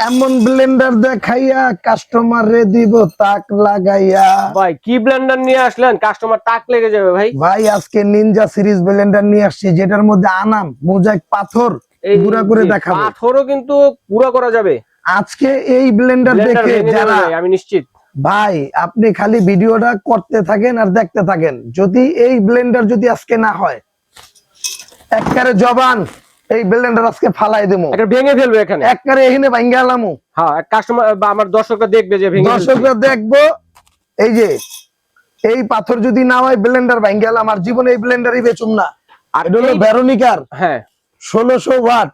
এমন ব্লেন্ডার দেখাইয়া কাস্টমার রে দিব তাক লাগাইয়া। ভাই কি ব্লেন্ডার নিয়ে আসলেন, কাস্টমার তাক লেগে যাবে ভাই। ভাই আজকে নিনজা সিরিজ ব্লেন্ডার নিয়ে আসছি, যেটার মধ্যে আনাম মোজাইক পাথর গুঁড়া করে দেখাবো। পাথরও কিন্তু গুঁড়া করা যাবে আজকে এই ব্লেন্ডার দেখে যারা, আমি নিশ্চিত ভাই আপনি খালি ভিডিওটা করতে থাকেন আর দেখতে থাকেন। যদি এই ব্লেন্ডার যদি আজকে না হয়, একবারে জবান এই ব্লেন্ডার আজকে ফালাই দেবো, এটা ভেঙে ফেলবে এখানে, একবারে এখানে ভাঙ্গা আলামু। হ্যাঁ, কাস্টমার বা আমার দর্শকরা দেখবে যে ভেঙে, দর্শকরা দেখবো এই যে এই পাথর যদি না হয় ব্লেন্ডার ভাঙ্গা আলাম। আর জীবনে এই ব্লেন্ডারই বেচুম না। আর এটা হলো ভেরোনিকার, হ্যাঁ 1600 ওয়াট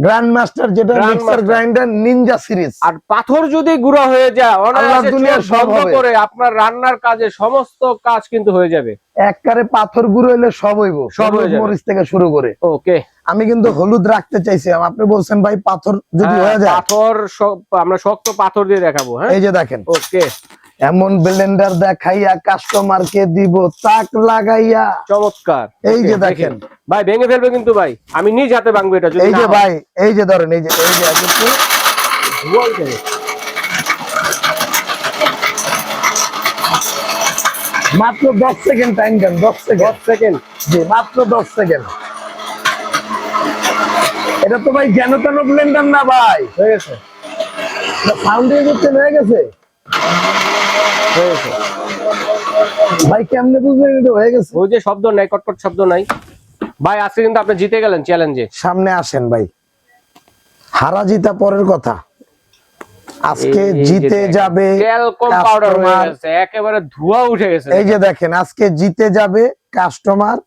গ্র্যান্ড মাস্টার, যেটা মিক্সার গ্রাইন্ডার নিনজা সিরিজ। আর পাথর যদি গুঁড়া হয়ে যায় অনায়াসে দুনিয়ার সব করে আপনার রান্নার কাজে সমস্ত কাজ কিন্তু হয়ে যাবে। একবারে পাথর গুঁড়ো হলে সব হইব, সব মরিচ থেকে শুরু করে। ওকে, আমি কিন্তু হলুদ রাখতে চাইছি, আপনি বলছেন ভাই পাথর যদি হয়ে যায়, পাথর আমরা শক্ত পাথর দিয়ে দেখাবো। হ্যাঁ, এই যে দেখেন। ওকে, এমন ব্লেন্ডার দেখাইয়া কাস্টমারকে দিব তাক লাগাইয়া। চমৎকার। এই যে দেখেন ভাই ভেঙে ফেলবে কিন্তু ভাই, আমি নিজ হাতে ভাঙবো এটা। এই যে ভাই, এই যে ধরেন, এই যে মাত্র 10 সেকেন্ড টাইম দেন, 10 সেকেন্ড, জি মাত্র 10 সেকেন্ড। এটা তো ভাই যেন তেন ব্লেন্ডার না ভাই, হয়ে গেছে সাউন্ড হয়ে গেছে ভাই। কেমনে বুঝলেন এটা হয়ে গেছে? ওই যে শব্দ নাই, কটকট শব্দ নাই ভাই। আজকে কিন্তু আপনি জিতে গেলেন চ্যালেঞ্জে। সামনে আসেন ভাই, হারা জিতা পরের কথা, আজকে জিতে যাবে ট্যালকম পাউডার হয়ে গেছে, একেবারে ধোঁয়া উঠে গেছে। এই যে দেখেন, আজকে জিতে যাবে কাস্টমার,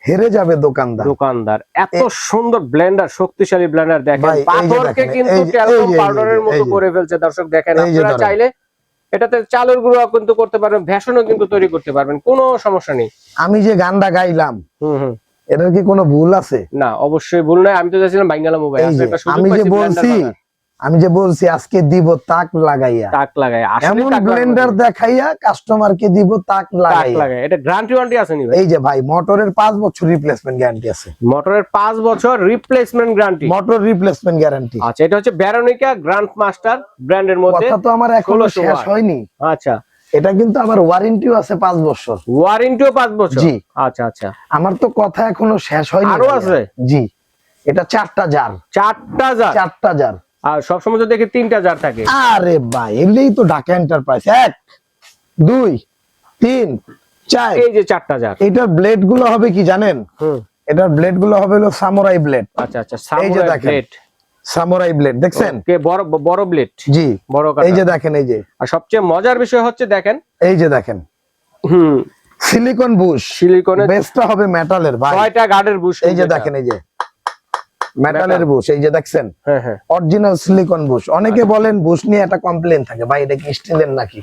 হেরে যাবে দোকানদার। এত সুন্দর ব্লেন্ডার, শক্তিশালী ব্লেন্ডার দেখেন, পাথরকে কিন্তু ট্যালকম পাউডারের মতো করে ফেলছে। দর্শক দেখেন, আপনারা চাইলে এটাতে চালের গুঁড়ো কিন্তু করতে পারবেন, ভেষণও কিন্তু তৈরি করতে পারবেন, কোনো সমস্যা নেই। আমি যে গানটা গাইলাম, এটার কি কোনো ভুল আছে? না, অবশ্যই ভুল নাই। আমি তো চাইছিলাম বাঙ্গালা মোবাইল, আমি যে বলছি আজকে দিব তাক লাগাইয়া, এমন ব্লেন্ডার দেখাইয়া কাস্টমারকে দিব তাক লাগাইয়া। এটা গ্যারান্টি ওয়ারেন্টি আছে নি ভাই? এই যে ভাই, মোটরের 5 বছর রিপ্লেসমেন্ট গ্যারান্টি আছে। মোটরের 5 বছর replacement guarantee, motor replacement guarantee. আচ্ছা, এটা হচ্ছে ভেরোনিকা গ্র্যান্ড মাস্টার ব্র্যান্ডের মধ্যে। কথা তো আমার এখনো শেষ হয়নি। আচ্ছা, এটা কিন্তু আবার ওয়ারেন্টিও আছে 5 বছর। ওয়ারেন্টিও 5 বছর? জি। আচ্ছা আচ্ছা, আমার তো কথা এখনো শেষ হয়নি। আরো আছে? জি, এটা 4টা জার। 4টা জার। আর সবসময় তো দেখি 3টা জার থাকে। আরে ভাই, এলেই তো ঢাকা এন্টারপ্রাইজ। 1 2 3 4, এই যে 4টা জার। এটার ব্লেড গুলো হবে কি জানেন? এটার ব্লেড গুলো হবে হলো সামুরাই ব্লেড। আচ্ছা আচ্ছা, সামুরাই ব্লেড। সামুরাই ব্লেড দেখছেন? ওকে, বড় ব্লেড। জি, বড় কাটা। এই যে দেখেন, এই যে। আর সবচেয়ে মজার বিষয় হচ্ছে দেখেন, এই যে দেখেন, সিলিকন বুশ। সিলিকনের বেসটা হবে মেটালের ভাই। 6টা গার্ডের বুশ। এই যে দেখেন, এই যে মেটালের বুশ, এই যে দেখছেন, হ্যাঁ হ্যাঁ, অরিজিনাল সিলিকন বুশ। অনেকে বলেন বুশ নিয়ে একটা কমপ্লেইন থাকে, ভাই এটা কি স্টিলের নাকি,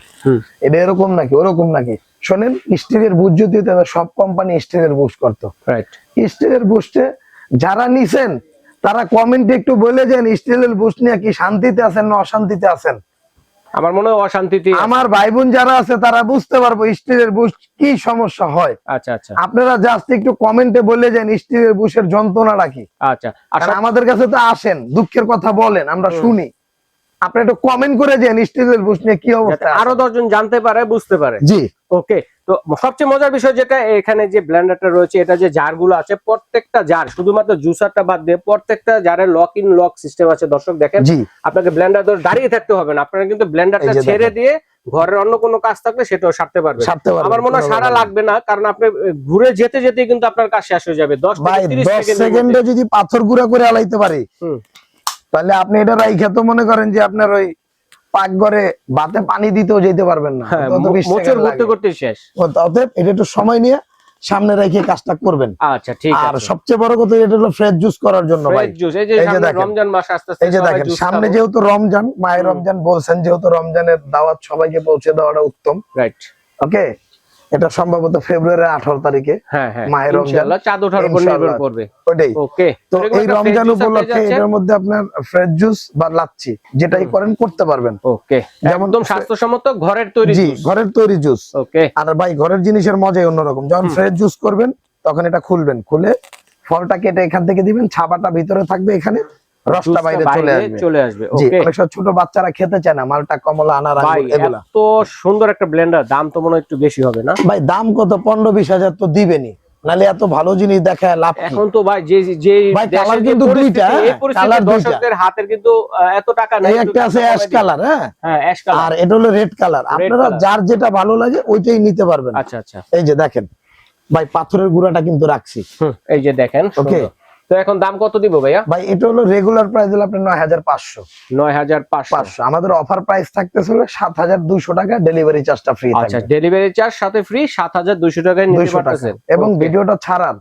এটা এরকম নাকি ওরকম নাকি। শোনেন, স্টিলের বুশ যদি হতো সব কোম্পানি স্টিলের বুশ করতো। রাইট, স্টিলের বুশে যারা নিছেন তারা কমেন্টে একটু বলে যান, স্টিলের বুশ নিয়ে কি শান্তিতে আছেন না অশান্তিতে আছেন? আমার মনে হয় অশান্তিতে। আমার ভাই বোন যারা আছে তারা বুঝতে পারবো স্টিলের বুশ কি সমস্যা হয়। আচ্ছা আচ্ছা, আপনারা জাস্ট একটু কমেন্টে বলে যান স্টিলের বুশের যন্ত্রণাটা কি। আচ্ছা, আর আমাদের কাছে তো আসেন, দুঃখের কথা বলেন, আমরা শুনি। আপনি একটু কমেন্ট করে যান স্টিলের বুশ নিয়ে কি অবস্থা, আরো 10 জন জানতে পারে, বুঝতে পারে। জি, ওকে। তো সবচেয়ে মজার বিষয় যেটা, এখানে যে ব্লেন্ডারটা রয়েছে, এটা যে জারগুলো আছে, প্রত্যেকটা জার, শুধুমাত্র জুসারটা বাদ দিয়ে প্রত্যেকটা জারের লক ইন লক সিস্টেম আছে। দর্শক দেখেন, আপনাকে ব্লেন্ডার ধরে দাঁড়িয়ে থাকতে হবে না, আপনারা কিন্তু ব্লেন্ডারটা ছেড়ে দিয়ে ঘরের অন্য কোনো কাজ থাকলে সেটাও সারতে পারবেন। আমার মনে হয় সারা লাগবে না, কারণ আপনি ঘুরে যেতে যেতে কিন্তু আপনার কাজ শেষ হয়ে যাবে। 10 থেকে 30 সেকেন্ডে যদি পাথর গুঁড়া করে আলাইতে পারি, তাহলে আপনি এটা রাইখা তো মনে করেন যে আপনার ওই পাকঘরে ভাতে পানি দিতেও যেতে পারবেন না, মোচড় করতে করতে শেষ। অতএব এটা একটু সময় নিয়ে সামনে রেখে কাজটা করবেন। আচ্ছা, ঠিক আছে। আর সবচেয়ে বড় কথা, এটা হলো ফ্রেশ জুস করার জন্য ভাই। ফ্রেশ জুস, এই যে সামনে রমজান মাস আসছে, এই যে দেখেন, সামনে যেহেতু রমজান, মায়ের রমজান বলছেন, যেহেতু রমজানের দাওয়াত সবাইকে পৌঁছে দেওয়াটা উত্তম। রাইট, ওকে। এটা সম্ভবত ফেব্রুয়ারি 18 তারিখে মায়ের রমজান, ইনশাআল্লাহ চাঁদ ওঠার উপর নির্ভর করবে। ওটাই। ওকে, তো এই রমজান উপলক্ষে এর মধ্যে আপনার ফ্রেশ জুস বা লাচ্ছি যেটাই করেন করতে পারবেন। ওকে, একদম স্বাস্থ্যসম্মত ঘরের তৈরি জুস। জি, ঘরের তৈরি জুস। ওকে। আর ভাই ঘরের জিনিসের মজাই অন্যরকম। যখন ফ্রেশ জুস করবেন তখন এটা খুলবেন, খুলে ফলটা কেটে এখান থেকে দিবেন, ছাবাটা ভিতরে থাকবে এখানে, রসটা বাইরে চলে আসবে। জি, ওকে, অনেক সময় ছোট বাচ্চারা খেতে চায় না মালটা, কমলা, আনার, আঙ্গুর এগুলা। এত সুন্দর একটা ব্লেন্ডার, দাম তো মনে হয় একটু বেশি হবে না ভাই? দাম কত, 15-20 হাজার তো দিবেনি, নালে এত ভালো জিনিস দেখায় লাভ কি? এখন তো ভাই যে ভাই দেশের কালার যে কিন্তু পরিস্থিতি, দুইটা, এই পরিস্থিতিতে কালার দুইটা। দর্শকদের হাতের কিন্তু এত টাকা নাই। এই একটা আছে অ্যাশ কালার, হ্যাঁ অ্যাশ কালার, আর এটা হলো রেড কালার। আপনারা কালার। যার যেটা ভালো লাগে ওইটাই নিতে পারবেন। আচ্ছা আচ্ছা, এই যে দেখেন ভাই, পাথরের গুঁড়াটা কিন্তু রাখছি। এই যে দেখেন। ওকে, তো এখন দাম কত দিব ভাইয়া? ভাই এটা হলো রেগুলার প্রাইস হলো আপনার 9500। 9500। আমাদের অফার প্রাইস থাকতেছিল 7200 টাকা, ডেলিভারি চার্জটা ফ্রি আচ্ছা, থাকবে। ডেলিভারি চার্জ সাথে ফ্রি, 7200 টাকায় নিতে 200 টাকা। পারতেছেন। এবং ভিডিওটা ছাড়ার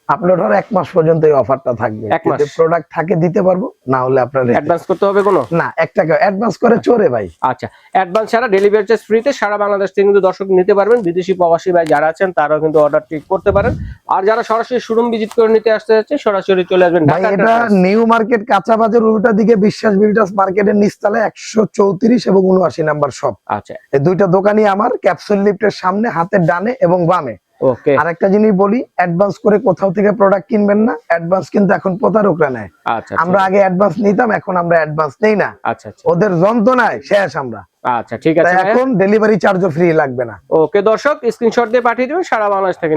আপলোড হওয়ার 1 মাস পর্যন্ত এই অফারটা থাকবে। এক মাস। যদি প্রোডাক্ট থাকে দিতে পারবো, না হলে আপনার অ্যাডভান্স করতে হবে কোনো? না, 1 টাকা অ্যাডভান্স করে চোরে ভাই। আচ্ছা, অ্যাডভান্স ছাড়া ডেলিভারি চার্জ ফ্রিতে সারা বাংলাদেশ থেকে কিন্তু দর্শক নিতে পারবেন। বিদেশি প্রবাসী ভাই যারা আছেন তারাও কিন্তু অর্ডারটি করতে পারেন। আর যারা সরাসরি শোরুম ভিজিট করে নিতে আসতে যাচ্ছে, সরাসরি চলে আসবেন ভাই ঢাকা। এটা নিউ মার্কেট কাঁচা বাজার উল্টা দিকে বিশ্বাস বিল্ডার্স মার্কেটের নিচতলায় 134 এবং 79 নাম্বার শপ। আচ্ছা, এই দুইটা দোকানই আমার, ক্যাপসুল লিফটের সামনে, হাতের ডানে এবং বামে। ওকে। আর একটা জিনিস বলি, অ্যাডভান্স করে কোথাও থেকে প্রোডাক্ট কিনবেন না। অ্যাডভান্স কিন্তু এখন প্রতারকরা নেয়। আচ্ছা, আমরা আগে অ্যাডভান্স নিতাম, এখন আমরা অ্যাডভান্স নেই না। আচ্ছা আচ্ছা, ওদের যন্ত্রণায় শেষ আমরা। আচ্ছা ঠিক আছে, এখন ডেলিভারি চার্জও ফ্রি লাগবে না। ওকে দর্শক, স্ক্রিনশট দিয়ে পাঠিয়ে দিবেন সারা বাংলাদেশ থেকে।